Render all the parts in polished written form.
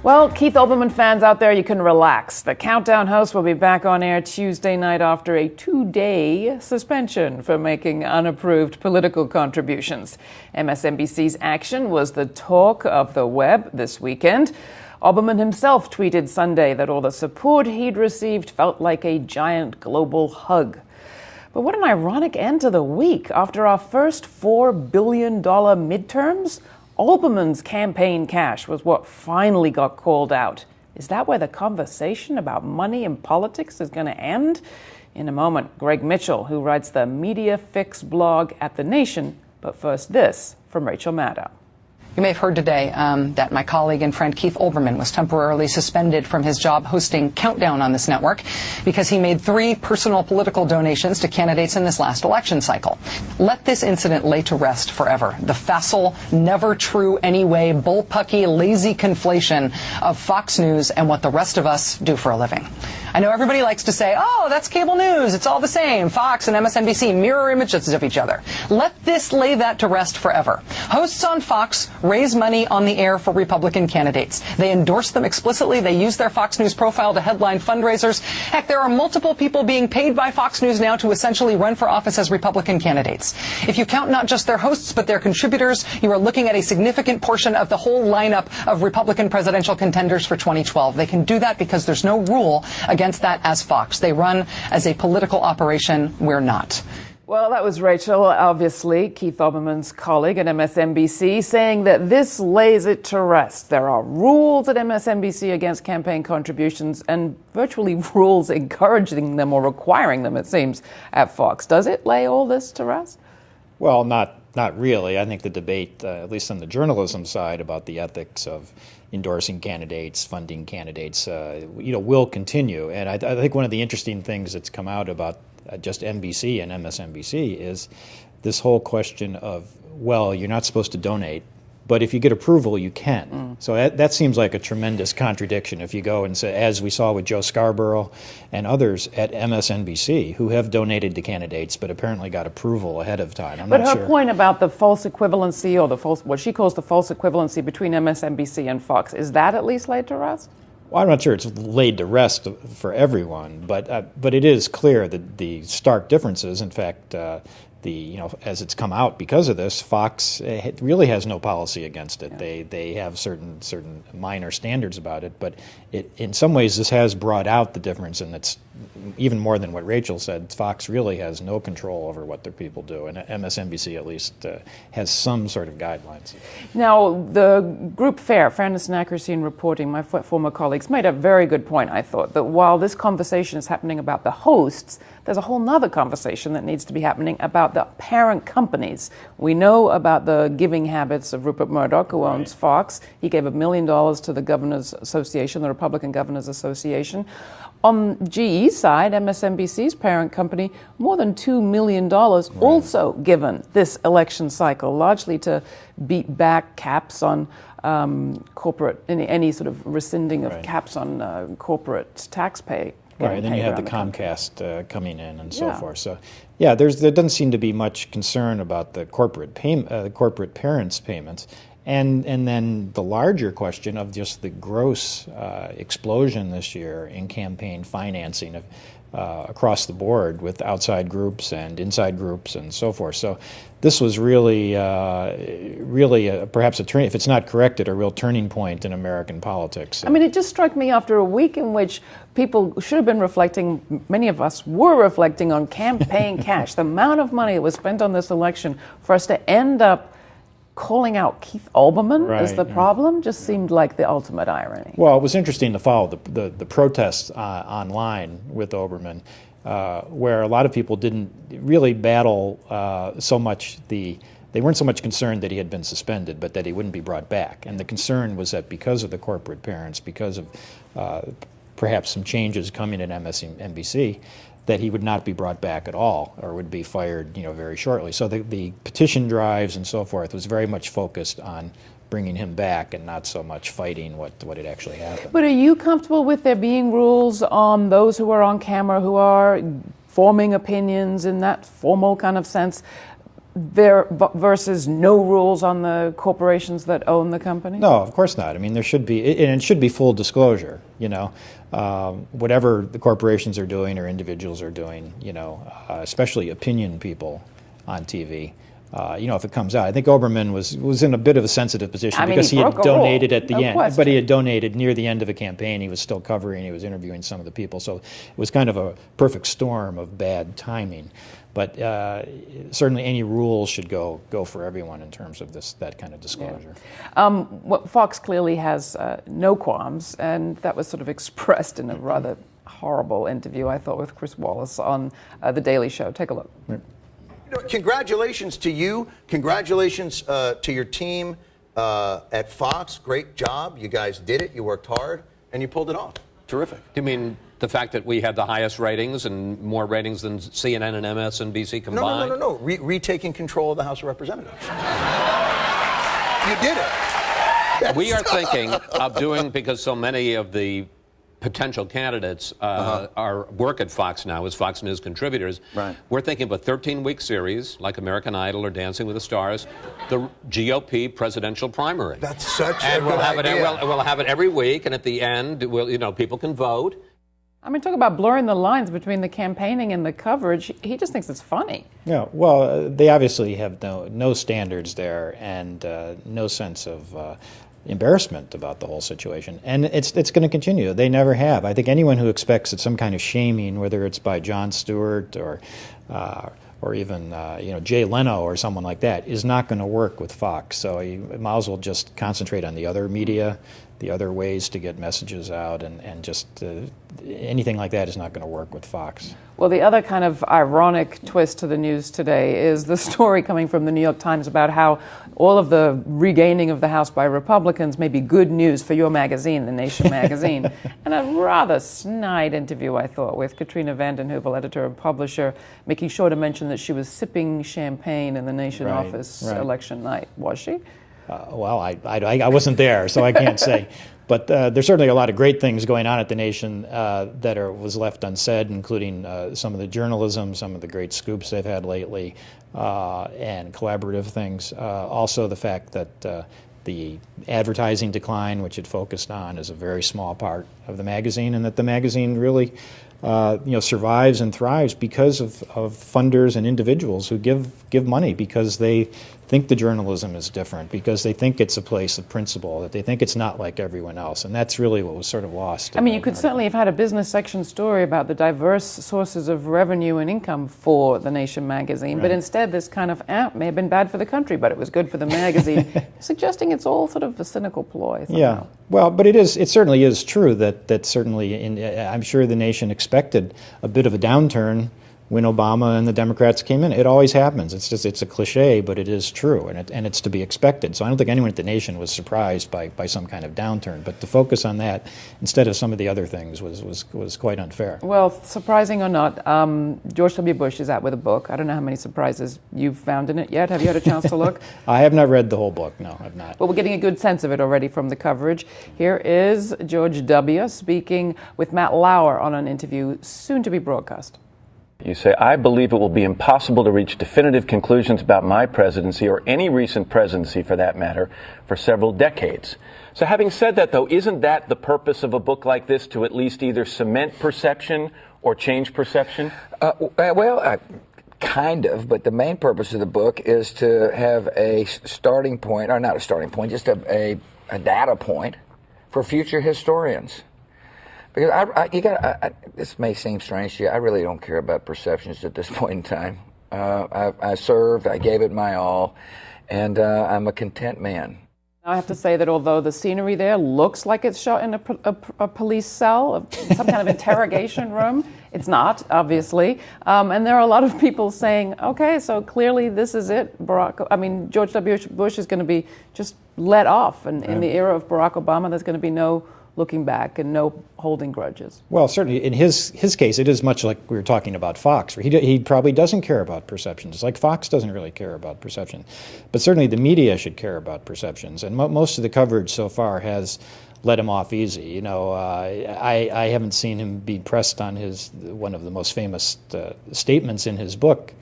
Well, Keith Olbermann fans out there, you can relax. The Countdown host will be back on air Tuesday night after a 2-day suspension for making unapproved political contributions. MSNBC's action was the talk of the web this weekend. Olbermann himself tweeted Sunday that all the support he'd received felt like a giant global hug. But what an ironic end to the week. After our first $4 billion midterms, Olbermann's campaign cash was what finally got called out. Is that where the conversation about money and politics is going to end? In a moment, Greg Mitchell, who writes the Media Fix blog at The Nation. But first, this from Rachel Maddow. You may have heard today that my colleague and friend Keith Olbermann was temporarily suspended from his job hosting Countdown on this network because he made 3 personal political donations to candidates in this last election cycle. Let this incident lay to rest forever. The facile, never true anyway, bullpucky, lazy conflation of Fox News and what the rest of us do for a living. I know everybody likes to say, oh, that's cable news. It's all the same. Fox and MSNBC, mirror images of each other. Let this lay that to rest forever. Hosts on Fox raise money on the air for Republican candidates. They endorse them explicitly. They use their Fox News profile to headline fundraisers. Heck, there are multiple people being paid by Fox News now to essentially run for office as Republican candidates. If you count not just their hosts, but their contributors, you are looking at a significant portion of the whole lineup of Republican presidential contenders for 2012. They can do that because there's no rule against that as Fox. They run as a political operation. We're not. Well, that was Rachel, obviously, Keith Olbermann's colleague at MSNBC, saying that this lays it to rest. There are rules at MSNBC against campaign contributions and virtually rules encouraging them or requiring them, it seems, at Fox. Does it lay all this to rest? Well, not really. I think the debate, at least on the journalism side, about the ethics of endorsing candidates, funding candidates, will continue. And I think one of the interesting things that's come out about just NBC and MSNBC is this whole question of, well, you're not supposed to donate, but if you get approval, you can. So that seems like a tremendous contradiction if you go and say, as we saw with Joe Scarborough and others at MSNBC who have donated to candidates but apparently got approval ahead of time. But her point about the false equivalency, or the false, what she calls the false equivalency between MSNBC and Fox, is that at least laid to rest? Well, I'm not sure it's laid to rest for everyone, but it is clear that the stark differences, in fact, as it's come out because of this, Fox really has no policy against it. Yeah. They have certain minor standards about it, but in some ways this has brought out the difference, and it's even more than what Rachel said. Fox really has no control over what their people do, and MSNBC at least has some sort of guidelines. Now, the group FAIR, Fairness and Accuracy in Reporting, my former colleagues made a very good point, I thought, that while this conversation is happening about the hosts, there's a whole nother conversation that needs to be happening about the parent companies. We know about the giving habits of Rupert Murdoch, who owns Fox. He gave $1 million to the Governors Association, the Republican Governors Association. On GE's side, MSNBC's parent company, more than $2 million also given this election cycle, largely to beat back caps on corporate, any sort of rescinding of caps on corporate tax pay. Right, then you have the Comcast coming in and so forth. So, there doesn't seem to be much concern about the corporate parents' payments, and then the larger question of just the gross explosion this year in campaign financing of across the board with outside groups and inside groups and so forth. So this was really perhaps if it's not corrected, a real turning point in American politics. I mean, it just struck me after a week in which people should have been reflecting, many of us were reflecting on campaign cash, the amount of money that was spent on this election, for us to end up calling out Keith Olbermann as the problem just seemed like the ultimate irony. Well, it was interesting to follow the protests online with Olbermann, where a lot of people didn't really battle so much they weren't so much concerned that he had been suspended, but that he wouldn't be brought back. And the concern was that because of the corporate parents, because of perhaps some changes coming at MSNBC, that he would not be brought back at all or would be fired, very shortly. So the petition drives and so forth was very much focused on bringing him back and not so much fighting what had actually happened. But are you comfortable with there being rules on those who are on camera, who are forming opinions in that formal kind of sense, versus no rules on the corporations that own the company? No, of course not. I mean, there should be, and it should be full disclosure, you know. Whatever the corporations are doing or individuals are doing, you know, especially opinion people on TV. You know, if it comes out, I think Olbermann was in a bit of a sensitive position because he had donated at the end, but he had donated near the end of a campaign. He was still covering, he was interviewing some of the people, so it was kind of a perfect storm of bad timing. But certainly, any rules should go for everyone in terms of that kind of disclosure. Yeah. Fox clearly has no qualms, and that was sort of expressed in a rather horrible interview, I thought, with Chris Wallace on The Daily Show. Take a look. Right. Congratulations to you. Congratulations to your team at Fox. Great job. You guys did it. You worked hard, and you pulled it off. Terrific. You mean the fact that we had the highest ratings and more ratings than CNN and MSNBC combined? No. Retaking control of the House of Representatives. You did it. Yes. We are thinking of doing, because so many of the potential candidates work at Fox now as Fox News contributors. Right. We're thinking of a 13-week series like American Idol or Dancing with the Stars, the GOP presidential primary. That's such and a we'll good have idea. We'll have it every week, and at the end, people can vote. I mean, talk about blurring the lines between the campaigning and the coverage. He just thinks it's funny. Yeah, well, they obviously have no standards there and no sense of embarrassment about the whole situation. And it's going to continue. They never have. I think anyone who expects that some kind of shaming, whether it's by Jon Stewart or even Jay Leno or someone like that, is not going to work with Fox. So you might as well just concentrate on the other media, the other ways to get messages out, and just anything like that is not going to work with Fox. Well, the other kind of ironic twist to the news today is the story coming from the New York Times about how all of the regaining of the House by Republicans may be good news for your magazine, The Nation magazine. And a rather snide interview, I thought, with Katrina vanden Heuvel, editor and publisher, making sure to mention that she was sipping champagne in the Nation office election night. Was she? Well, I wasn't there, so I can't say. But there's certainly a lot of great things going on at The Nation that was left unsaid, including some of the journalism, some of the great scoops they've had lately, and collaborative things. Also the fact that the advertising decline, which it focused on, is a very small part of the magazine, and that the magazine really survives and thrives because of funders and individuals who give money because they think the journalism is different, because they think it's a place of principle, that they think it's not like everyone else. And that's really what was sort of lost. I mean, you could certainly have had a business section story about the diverse sources of revenue and income for The Nation magazine, but instead this kind of may have been bad for the country, but it was good for the magazine, suggesting it's all sort of a cynical ploy somehow. Yeah, well, but it certainly is true that certainly, I'm sure The Nation expected a bit of a downturn when Obama and the Democrats came in. It always happens. It's a cliche, but it is true, and it's to be expected. So I don't think anyone at The Nation was surprised by some kind of downturn. But to focus on that instead of some of the other things was quite unfair. Well, surprising or not, George W. Bush is out with a book. I don't know how many surprises you've found in it yet. Have you had a chance to look? I have not read the whole book. No, I've not. Well, we're getting a good sense of it already from the coverage. Here is George W. speaking with Matt Lauer on an interview soon to be broadcast. You say, I believe it will be impossible to reach definitive conclusions about my presidency, or any recent presidency for that matter, for several decades. So having said that, though, isn't that the purpose of a book like this, to at least either cement perception or change perception? Kind of, but the main purpose of the book is to have a starting point, or not a starting point, just a data point for future historians. Because this may seem strange to you, I really don't care about perceptions at this point in time. I served, I gave it my all, and I'm a content man. I have to say that although the scenery there looks like it's shot in a police cell, some kind of interrogation room, it's not, obviously. And there are a lot of people saying, okay, so clearly this is it. George W. Bush is going to be just let off. And in the era of Barack Obama, there's going to be no looking back and no holding grudges. Well, certainly in his case, it is much like we were talking about Fox, where he probably doesn't care about perceptions, like Fox doesn't really care about perception. But certainly the media should care about perceptions, and most of the coverage so far has let him off easy. You know, I haven't seen him be pressed on one of the most famous statements in his book,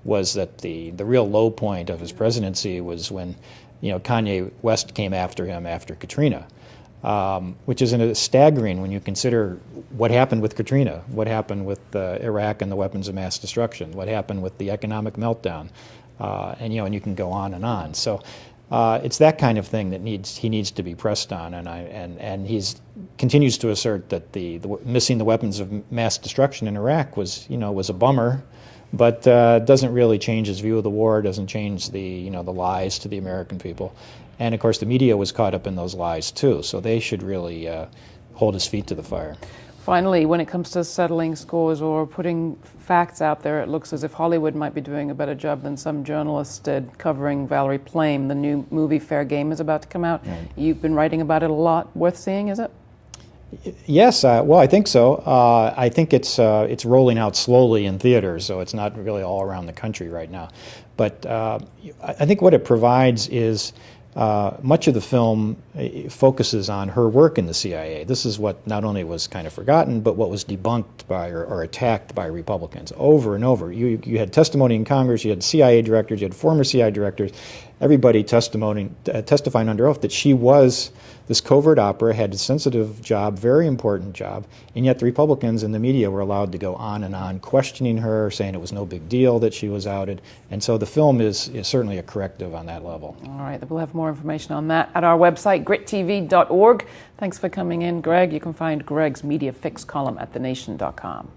was that the real low point of his presidency was when, Kanye West came after him after Katrina, which is staggering when you consider what happened with Katrina, what happened with Iraq and the weapons of mass destruction, what happened with the economic meltdown, and you can go on and on. So it's that kind of thing that he needs to be pressed on, and he continues to assert that the missing the weapons of mass destruction in Iraq was a bummer, but doesn't really change his view of the war, doesn't change the lies to the American people. And of course the media was caught up in those lies too, so they should really hold his feet to the fire. Finally, when it comes to settling scores or putting facts out there, it looks as if Hollywood might be doing a better job than some journalists did covering Valerie Plame. The new movie Fair Game is about to come out. Right. You've been writing about it a lot. Worth seeing, is it? Yes, well, I think so. I think it's rolling out slowly in theaters, so it's not really all around the country right now. But I think what it provides is much of the film focuses on her work in the CIA. This is what not only was kind of forgotten, but what was debunked by or attacked by Republicans over and over. You had testimony in Congress, you had CIA directors, you had former CIA directors, everybody testifying under oath that she was this covert opera, had a sensitive job, very important job, and yet the Republicans and the media were allowed to go on and on, questioning her, saying it was no big deal that she was outed. And so the film is certainly a corrective on that level. All right, we'll have more information on that at our website, GRITtv.org. Thanks for coming in, Greg. You can find Greg's Media Fix column at thenation.com.